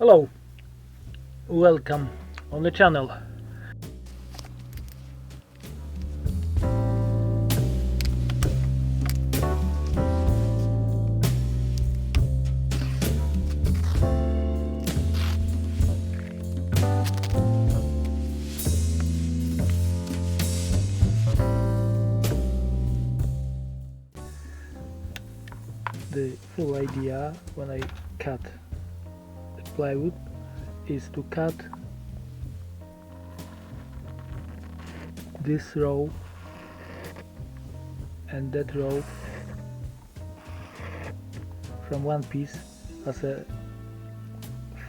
Hello, welcome on the channel. The full idea when I cut the plywood is to cut this row and that row from one piece as a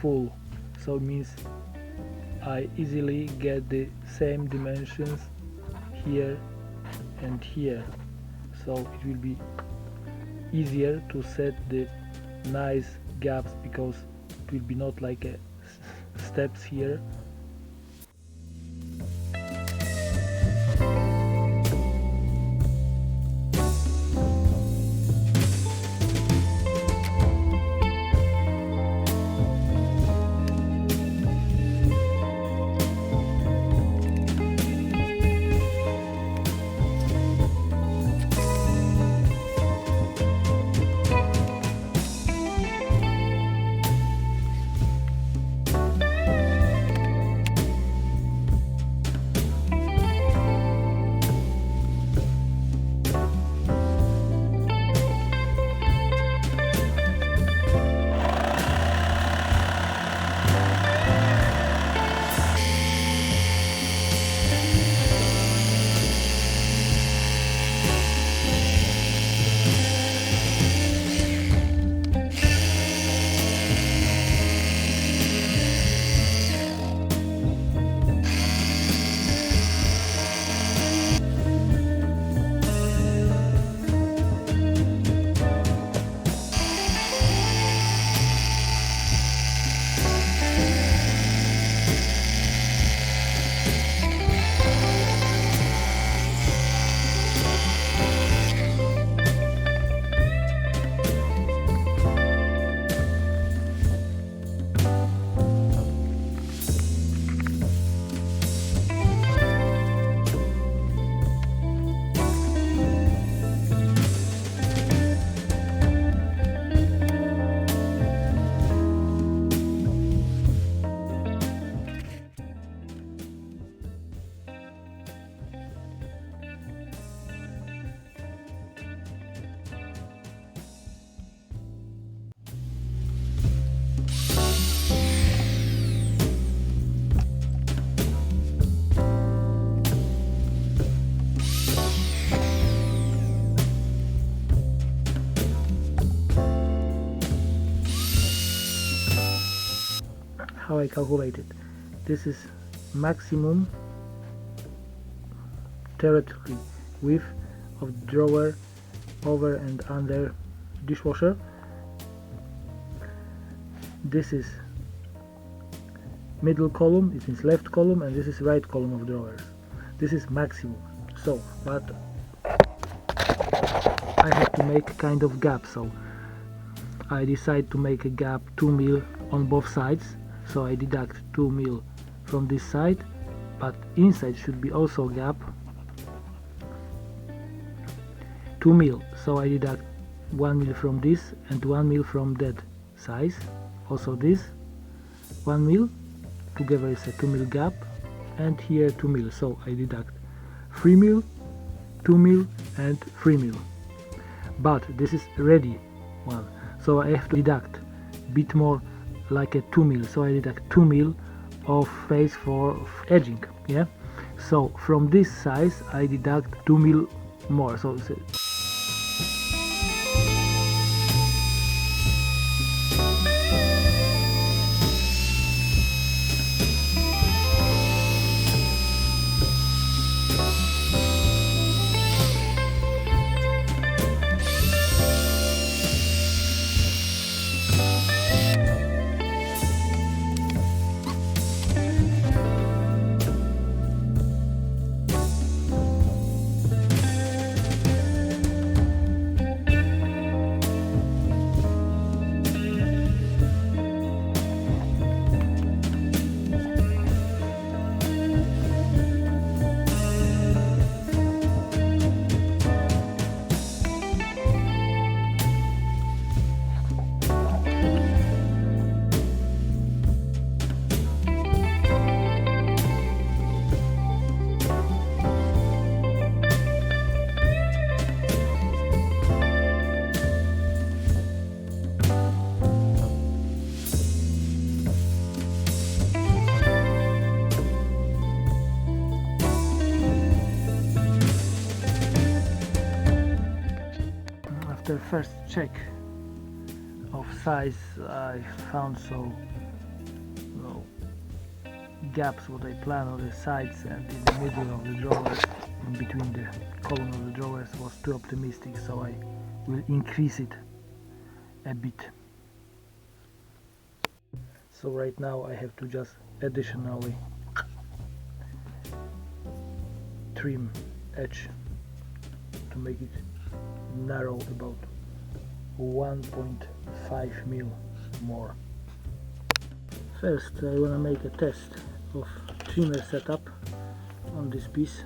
full, so it means I easily get the same dimensions here and here, so it will be easier to set the nice gaps because it will be not like steps here. How I calculated, this is maximum theoretically width of the drawer over and under dishwasher. This is middle column, it means left column, and this is right column of drawers. This is maximum. So, but I have to make kind of gap, so I decide to make a gap 2 mil on both sides. So I deduct 2 mil from this side, but inside should be also gap 2 mil. So I deduct 1 mil from this and 1 mil from that size. Also this 1 mil, together is a 2 mil gap, and here 2 mil. So I deduct 3 mil, 2 mil and 3 mil. But this is ready one, so I have to deduct a bit more, like a 2 mil, so I deduct 2 mil of space for edging. Yeah, so from this size I deduct 2 mil more, so After first check of size, I found gaps what I plan on the sides and in the middle of the drawers, in between the column of the drawers was too optimistic, so I will increase it a bit. So right now I have to just additionally trim edge to make it narrow about 1.5 mil more. First I want to make a test of trimmer setup on this piece.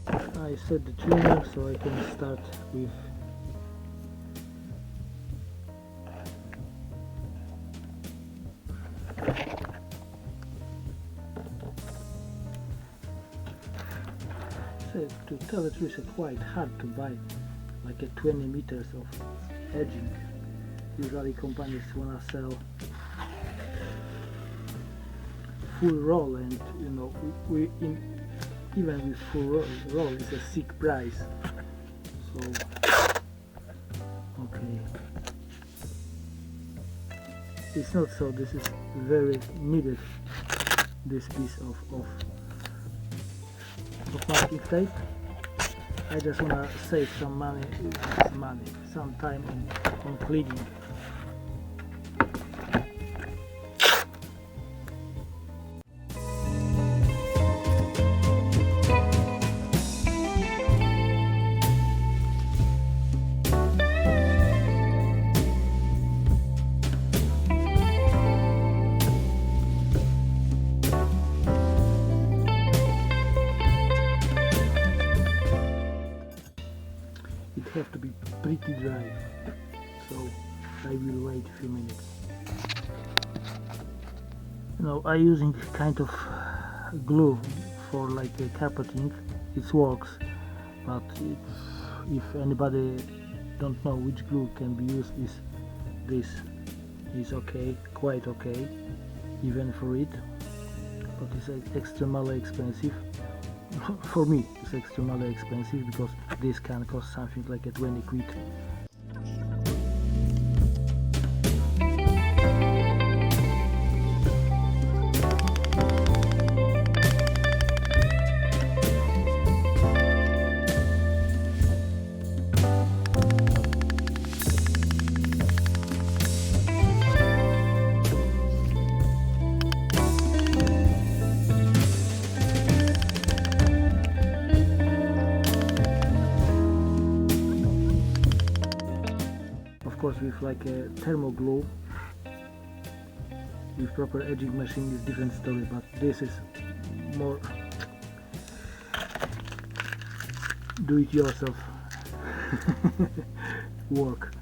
I set the trimmer so I can start with to tell the truth, it's quite hard to buy like a 20 meters of edging. Usually companies wanna sell full roll, and you know, even with full roll it's a sick price. So okay, it's not so. This is very needed. This piece of masking tape. I just wanna save some some time on cleaning. Have to be pretty dry, so I will wait a few minutes. You know, I using kind of glue for like a carpeting. It works, but if anybody don't know which glue can be used, this is okay, quite okay, even for it, but it's extremely expensive. For me it's extremely expensive because this can cost something like a 20 quid. Of course, with like a thermo glue with proper edging machine is different story, but this is more do-it-yourself work.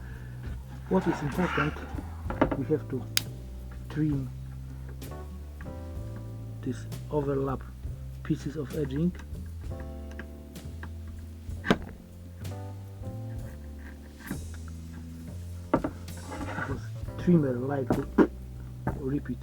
What is important, we have to trim this overlap pieces of edging. Trimmer like to rip it.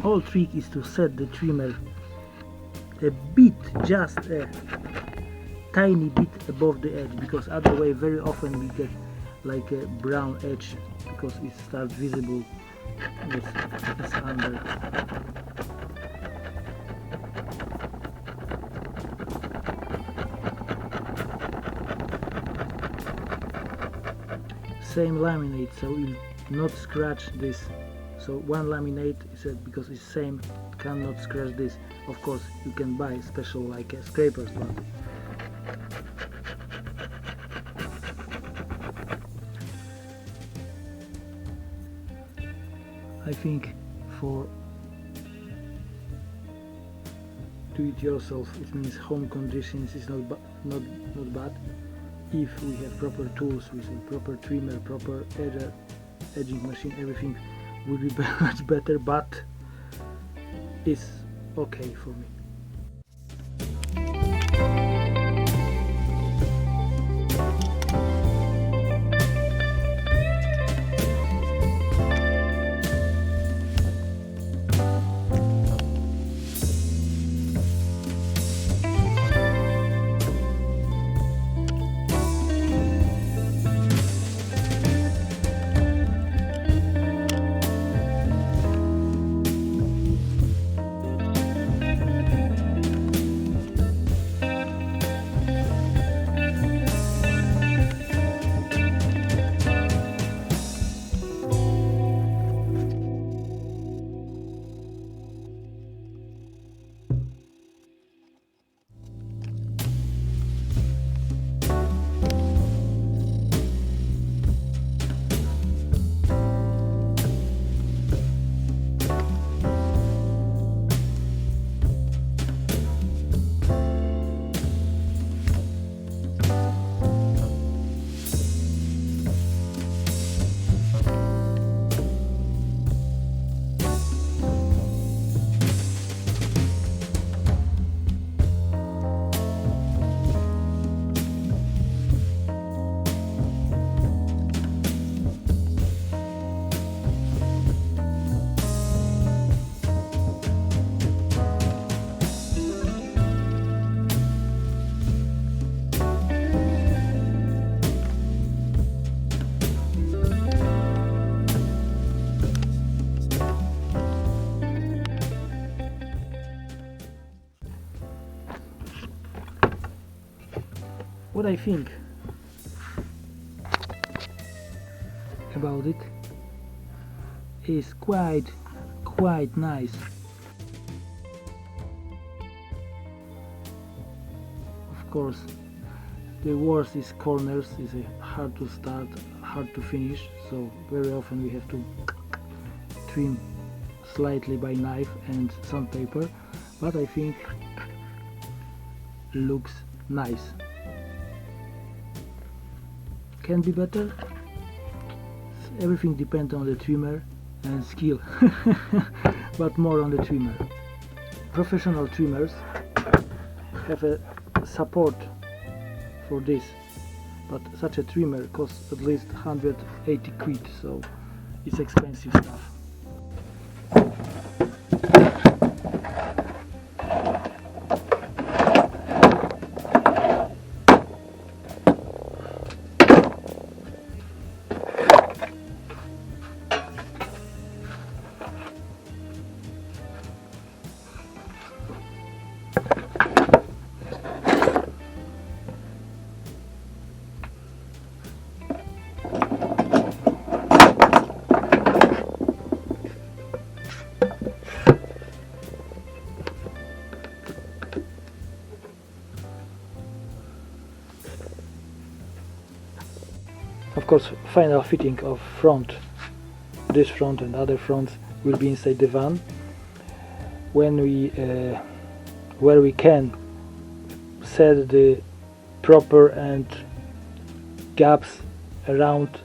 Whole trick is to set the trimmer a bit, just a tiny bit above the edge, because other way very often we get like a brown edge because it starts visible it's under. same laminate, so it will not scratch this. So one laminate is because it's same, cannot scratch this. Of course you can buy special like scrapers, but I think for do it yourself, it means home conditions, is not bad. If we have proper tools with a proper trimmer, proper edging machine, everything will be much better, but it's okay for me. What I think about it is quite nice. Of course, the worst is corners, is hard to start, hard to finish, so very often we have to trim slightly by knife and sandpaper, but I think looks nice. Can be better. Everything depends on the trimmer and skill, but more on the trimmer. Professional trimmers have a support for this, but such a trimmer costs at least 180 quid, so it's expensive stuff. Of course, final fitting of front, this front and other fronts will be inside the van. When we, where we can, set the proper and gaps around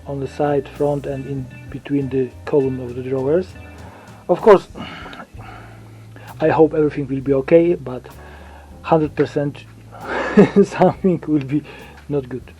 on the side, front and in between the column of the drawers. Of course, I hope everything will be okay, but 100% something will be not good.